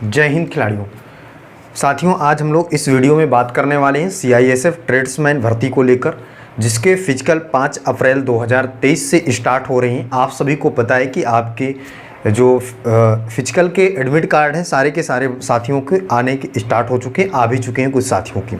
जय हिंद खिलाड़ियों। साथियों, आज हम लोग इस वीडियो में बात करने वाले हैं सीआईएसएफ ट्रेड्समैन भर्ती को लेकर, जिसके फिजिकल 5 अप्रैल 2023 से स्टार्ट हो रही हैं। आप सभी को पता है कि आपके जो फिजिकल के एडमिट कार्ड हैं सारे के सारे साथियों के आने के स्टार्ट हो चुके हैं, आ भी चुके हैं कुछ साथियों की।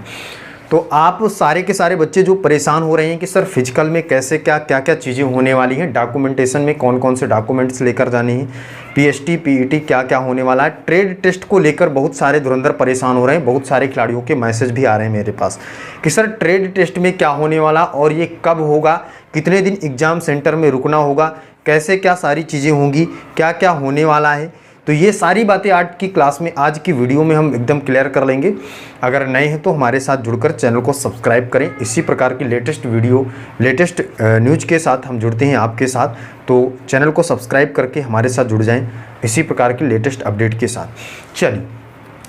तो आप सारे के सारे बच्चे जो परेशान हो रहे हैं कि सर फिजिकल में कैसे क्या क्या चीज़ें होने वाली हैं, डॉक्यूमेंटेशन में कौन कौन से डॉक्यूमेंट्स लेकर जाने हैं, पीएसटी पीईटी क्या क्या होने वाला है, ट्रेड टेस्ट को लेकर बहुत सारे धुरंधर परेशान हो रहे हैं। बहुत सारे खिलाड़ियों के मैसेज भी आ रहे हैं मेरे पास कि सर ट्रेड टेस्ट में क्या होने वाला और ये कब होगा, कितने दिन एग्ज़ाम सेंटर में रुकना होगा, कैसे क्या सारी चीज़ें होंगी, क्या क्या होने वाला है। तो ये सारी बातें आज की क्लास में, आज की वीडियो में हम एकदम क्लियर कर लेंगे। अगर नए हैं तो हमारे साथ जुड़कर चैनल को सब्सक्राइब करें। इसी प्रकार की लेटेस्ट वीडियो, लेटेस्ट न्यूज़ के साथ हम जुड़ते हैं आपके साथ, तो चैनल को सब्सक्राइब करके हमारे साथ जुड़ जाएं इसी प्रकार की लेटेस्ट अपडेट के साथ। चलिए,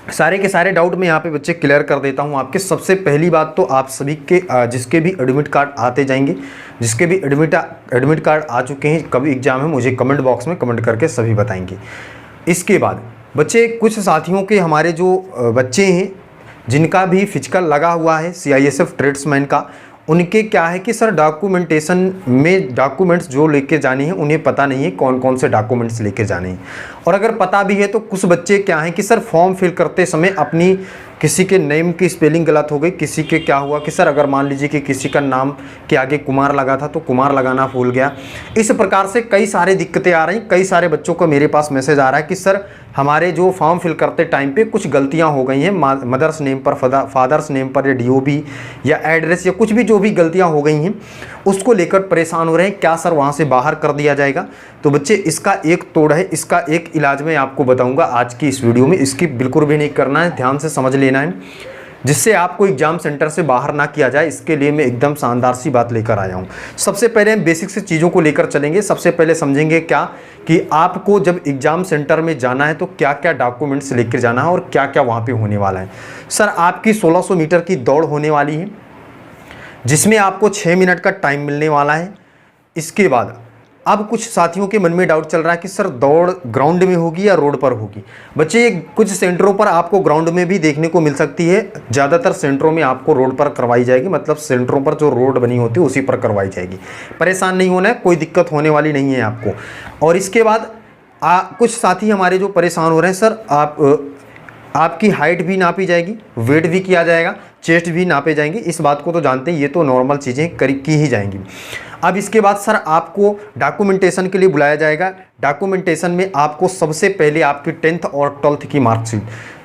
सारे के सारे डाउट मैं यहाँ पे बच्चे क्लियर कर देता हूँ आपके। सबसे पहली बात तो आप सभी के जिसके भी एडमिट कार्ड आते जाएंगे, जिसके भी एडमिट कार्ड आ चुके हैं, कभी एग्जाम है, मुझे कमेंट बॉक्स में कमेंट करके सभी बताएंगे। इसके बाद बच्चे, कुछ साथियों के हमारे जो बच्चे हैं जिनका भी फिजिकल लगा हुआ है सीआईएसएफ ट्रेड्समैन का, उनके क्या है कि सर डॉक्यूमेंटेशन में डॉक्यूमेंट्स जो लेके जाने हैं उन्हें पता नहीं है कौन कौन से डॉक्यूमेंट्स लेके जाने हैं। और अगर पता भी है तो कुछ बच्चे क्या हैं कि सर फॉर्म फिल करते समय अपनी किसी के नेम की स्पेलिंग गलत हो गई, किसी के क्या हुआ कि सर अगर मान लीजिए कि किसी का नाम के आगे कुमार लगा था तो कुमार लगाना भूल गया। इस प्रकार से कई सारे दिक्कतें आ रही। कई सारे बच्चों को मेरे पास मैसेज आ रहा है कि सर हमारे जो फॉर्म फिल करते टाइम पे कुछ गलतियां हो गई हैं, मदर्स नेम पर, फादर्स नेम पर, या डीओबी या एड्रेस या कुछ भी जो भी गलतियां हो गई हैं उसको लेकर परेशान हो रहे हैं। क्या सर वहाँ से बाहर कर दिया जाएगा? तो बच्चे, इसका एक तोड़ है, इसका एक इलाज मैं आपको बताऊंगा आज की इस वीडियो में। इसकी बिल्कुल भी नहीं करना है, ध्यान से समझ लेना है, जिससे आपको एग्जाम सेंटर से बाहर ना किया जाए। इसके लिए मैं एकदम शानदार सी बात लेकर आया हूँ। सबसे पहले हम बेसिक से चीज़ों को लेकर चलेंगे। सबसे पहले समझेंगे क्या कि आपको जब एग्जाम सेंटर में जाना है तो क्या क्या डॉक्यूमेंट्स लेकर जाना है और क्या क्या वहाँ पे होने वाला है। सर आपकी 1600 मीटर की दौड़ होने वाली है, जिसमें आपको 6 मिनट का टाइम मिलने वाला है। इसके बाद अब कुछ साथियों के मन में डाउट चल रहा है कि सर दौड़ ग्राउंड में होगी या रोड पर होगी। बच्चे, कुछ सेंटरों पर आपको ग्राउंड में भी देखने को मिल सकती है, ज़्यादातर सेंटरों में आपको रोड पर करवाई जाएगी। मतलब सेंटरों पर जो रोड बनी होती है उसी पर करवाई जाएगी। परेशान नहीं होना है, कोई दिक्कत होने वाली नहीं है आपको। और इसके बाद कुछ साथी हमारे जो परेशान हो रहे हैं, सर आपकी हाइट भी नापी जाएगी, वेट भी किया जाएगा, चेस्ट भी नापे जाएंगे। इस बात को तो जानते हैं, ये तो नॉर्मल चीज़ें की ही जाएंगी। अब इसके बाद सर आपको डॉक्यूमेंटेशन के लिए बुलाया जाएगा। डॉक्यूमेंटेशन में आपको सबसे पहले आपकी 10th और 12th की मार्कशीट,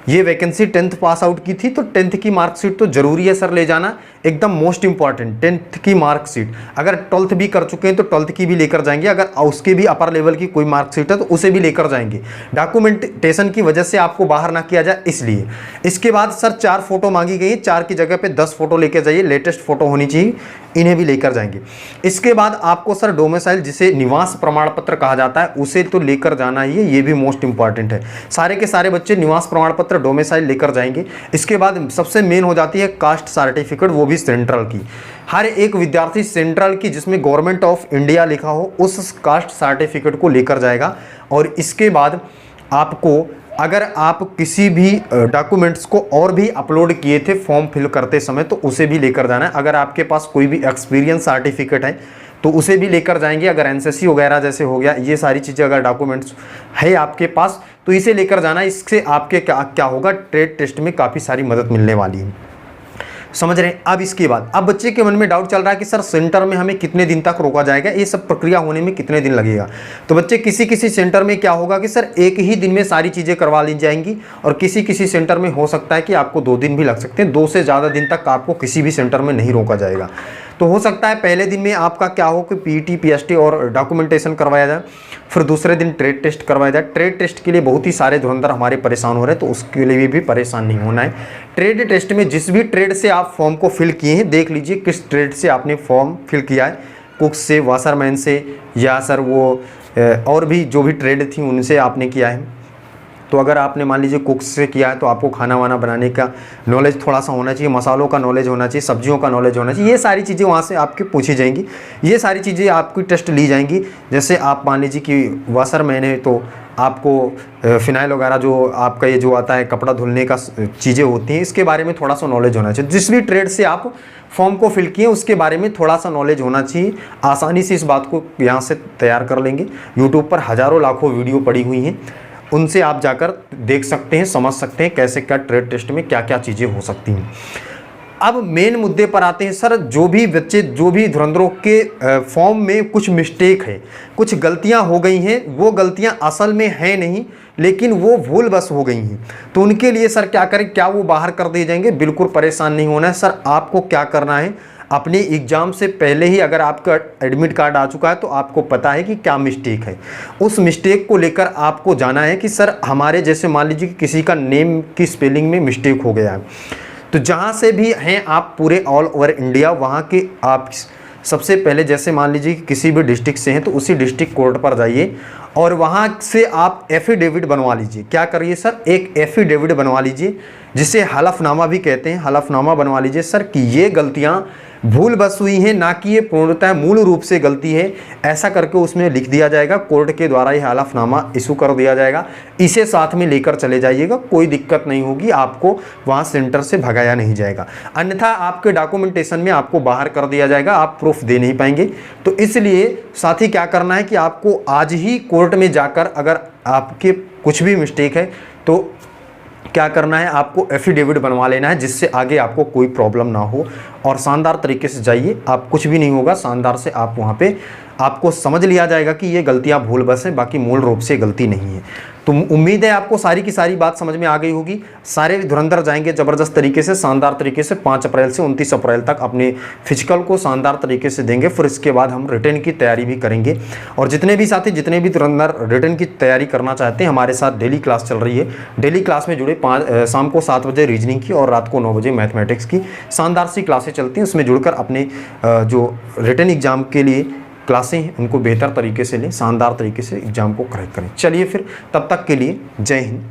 ये वैकेंसी 10th पास आउट की थी तो 10th की मार्कशीट तो ज़रूरी है सर ले जाना, एकदम मोस्ट इंपॉर्टेंट 10th की मार्कशीट। अगर 12th भी कर चुके हैं तो 12th की भी लेकर जाएंगे, अगर उसके भी अपर लेवल की कोई मार्कशीट है तो उसे भी लेकर जाएंगे। डॉक्यूमेंटेशन की वजह से आपको बाहर ना किया जाए इसलिए। इसके बाद सर 4 फोटो मांगी गई है, 4 की जगह पे 10 फोटो लेकर जाइए, लेटेस्ट फोटो होनी चाहिए, इन्हें भी लेकर जाएंगे। इसके बाद आपको सर डोमिसाइल, जिसे निवास प्रमाण पत्र कहा जाता है, उसे तो लेकर जाना ही है, ये भी मोस्ट इंपॉर्टेंट है। सारे के सारे बच्चे निवास प्रमाण पत्र, डोमिसाइल लेकर जाएंगे। इसके बाद सबसे मेन हो जाती है कास्ट सर्टिफिकेट, वो भी सेंट्रल की। हर एक विद्यार्थी सेंट्रल की जिसमें गवर्नमेंट ऑफ इंडिया लिखा हो उस कास्ट सर्टिफिकेट को लेकर जाएगा। और इसके बाद आपको, अगर आप किसी भी डॉक्यूमेंट्स को और भी अपलोड किए थे फॉर्म फिल करते समय तो उसे भी लेकर जाना है। अगर आपके पास कोई भी एक्सपीरियंस सर्टिफिकेट है तो उसे भी लेकर जाएंगे। अगर एनसीसी वगैरह जैसे हो गया, ये सारी चीज़ें अगर डॉक्यूमेंट्स है आपके पास तो इसे लेकर जाना। इससे आपके क्या होगा, ट्रेड टेस्ट में काफ़ी सारी मदद मिलने वाली है। समझ रहे हैं? अब इसके बाद अब बच्चे के मन में डाउट चल रहा है कि सर सेंटर में हमें कितने दिन तक रोका जाएगा, ये सब प्रक्रिया होने में कितने दिन लगेगा। तो बच्चे, किसी किसी सेंटर में क्या होगा कि सर एक ही दिन में सारी चीज़ें करवा ली जाएंगी, और किसी किसी सेंटर में हो सकता है कि आपको 2 दिन भी लग सकते हैं। 2 से ज़्यादा दिन तक आपको किसी भी सेंटर में नहीं रोका जाएगा। तो हो सकता है पहले दिन में आपका क्या हो कि पीईटी पीएसटी और डॉक्यूमेंटेशन करवाया जाए, फिर दूसरे दिन ट्रेड टेस्ट करवाया जाए। ट्रेड टेस्ट के लिए बहुत ही सारे धुरंधर हमारे परेशान हो रहे हैं, तो उसके लिए भी परेशान नहीं होना है। ट्रेड टेस्ट में जिस भी ट्रेड से आप फॉर्म को फिल किए हैं, देख लीजिए किस ट्रेड से आपने फॉर्म फिल किया है, कुक से, वाशरमैन से, या सर वो और भी जो भी ट्रेड थी उनसे आपने किया है। तो अगर आपने मान लीजिए कुक से किया है तो आपको खाना वाना बनाने का नॉलेज थोड़ा सा होना चाहिए, मसालों का नॉलेज होना चाहिए, सब्जियों का नॉलेज होना चाहिए। ये सारी चीज़ें वहाँ से आपकी पूछी जाएंगी, ये सारी चीज़ें आपकी टेस्ट ली जाएंगी। जैसे आप मान लीजिए कि वाशरमैन है तो आपको फिनाइल वगैरह जो आपका ये जो आता है कपड़ा धुलने का चीज़ें होती हैं, इसके बारे में थोड़ा सा नॉलेज होना चाहिए। जिस भी ट्रेड से आप फॉर्म को फिल किए उसके बारे में थोड़ा सा नॉलेज होना चाहिए। आसानी से इस बात को यहाँ से तैयार कर लेंगे। यूट्यूब पर हज़ारों लाखों वीडियो पड़ी हुई हैं, उनसे आप जाकर देख सकते हैं, समझ सकते हैं कैसे क्या ट्रेड टेस्ट में क्या क्या चीज़ें हो सकती हैं। अब मेन मुद्दे पर आते हैं सर। जो भी बच्चे, जो भी धुरंधरों के फॉर्म में कुछ मिस्टेक है, कुछ गलतियां हो गई हैं, वो गलतियां असल में हैं नहीं, लेकिन वो भूल बस हो गई हैं, तो उनके लिए सर क्या करें? क्या वो बाहर कर दिए जाएंगे? बिल्कुल परेशान नहीं होना है सर। आपको क्या करना है, अपने एग्ज़ाम से पहले ही अगर आपका एडमिट कार्ड आ चुका है तो आपको पता है कि क्या मिस्टेक है। उस मिस्टेक को लेकर आपको जाना है कि सर हमारे जैसे मान लीजिए कि किसी का नेम की स्पेलिंग में मिस्टेक हो गया है, तो जहाँ से भी हैं आप पूरे ऑल ओवर इंडिया, वहाँ के आप सबसे पहले जैसे मान लीजिए कि किसी भी डिस्ट्रिक्ट से हैं तो उसी डिस्ट्रिक्ट कोर्ट पर जाइए और वहाँ से आप एफिडेविट बनवा लीजिए। क्या करिए सर? एक एफिडेविट बनवा लीजिए, जिसे हलफनामा भी कहते हैं। हलफनामा बनवा लीजिए सर कि ये गलतियाँ भूल बस हुई हैं, ना कि ये पूर्णतः मूल रूप से गलती है। ऐसा करके उसमें लिख दिया जाएगा, कोर्ट के द्वारा यह हलफनामा इशू कर दिया जाएगा। इसे साथ में लेकर चले जाइएगा, कोई दिक्कत नहीं होगी, आपको वहाँ सेंटर से भगाया नहीं जाएगा। अन्यथा आपके डॉक्यूमेंटेशन में आपको बाहर कर दिया जाएगा, आप प्रूफ दे नहीं पाएंगे। तो इसलिए साथ ही क्या करना है कि आपको आज ही कोर्ट में जाकर अगर आपके कुछ भी मिस्टेक है तो क्या करना है, आपको एफिडेविट बनवा लेना है, जिससे आगे आपको कोई प्रॉब्लम ना हो। और शानदार तरीके से जाइए, आप कुछ भी नहीं होगा, शानदार से आप वहाँ पे आपको समझ लिया जाएगा कि ये गलतियाँ भूल बस है, बाकी मूल रूप से गलती नहीं है। तो उम्मीद है आपको सारी की सारी बात समझ में आ गई होगी। सारे धुरंधर जाएंगे ज़बरदस्त तरीके से, शानदार तरीके से 5 अप्रैल से 29 अप्रैल तक अपने फिजिकल को शानदार तरीके से देंगे। फिर इसके बाद हम रिटर्न की तैयारी भी करेंगे। और जितने भी साथी, जितने भी धुरंधर रिटर्न की तैयारी करना चाहते हैं, हमारे साथ डेली क्लास चल रही है। डेली क्लास में जुड़े शाम को 7 बजे रीजनिंग की और रात को 9 बजे मैथमेटिक्स की शानदार सी क्लासें चलती हैं। उसमें जुड़कर अपने जो रिटर्न एग्जाम के लिए क्लासें हैं उनको बेहतर तरीके से लें, शानदार तरीके से एग्जाम को करेक्ट करें। चलिए फिर, तब तक के लिए जय हिंद।